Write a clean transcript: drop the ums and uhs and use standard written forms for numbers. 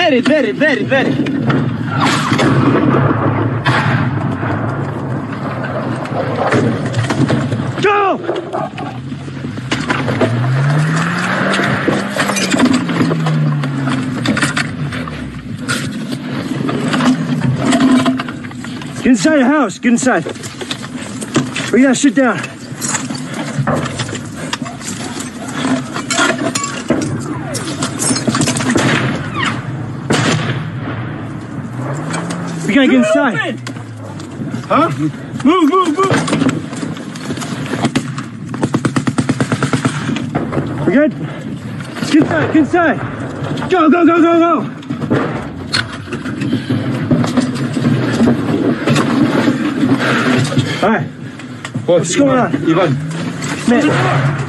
Very, very, very, very. Go! Get inside the house. Get inside. We gotta sit down. We gotta get inside. Huh? Move, move, move. We good? Get inside, get inside. Go, go, go, go, go. All right. What's going on? Ivan. Man.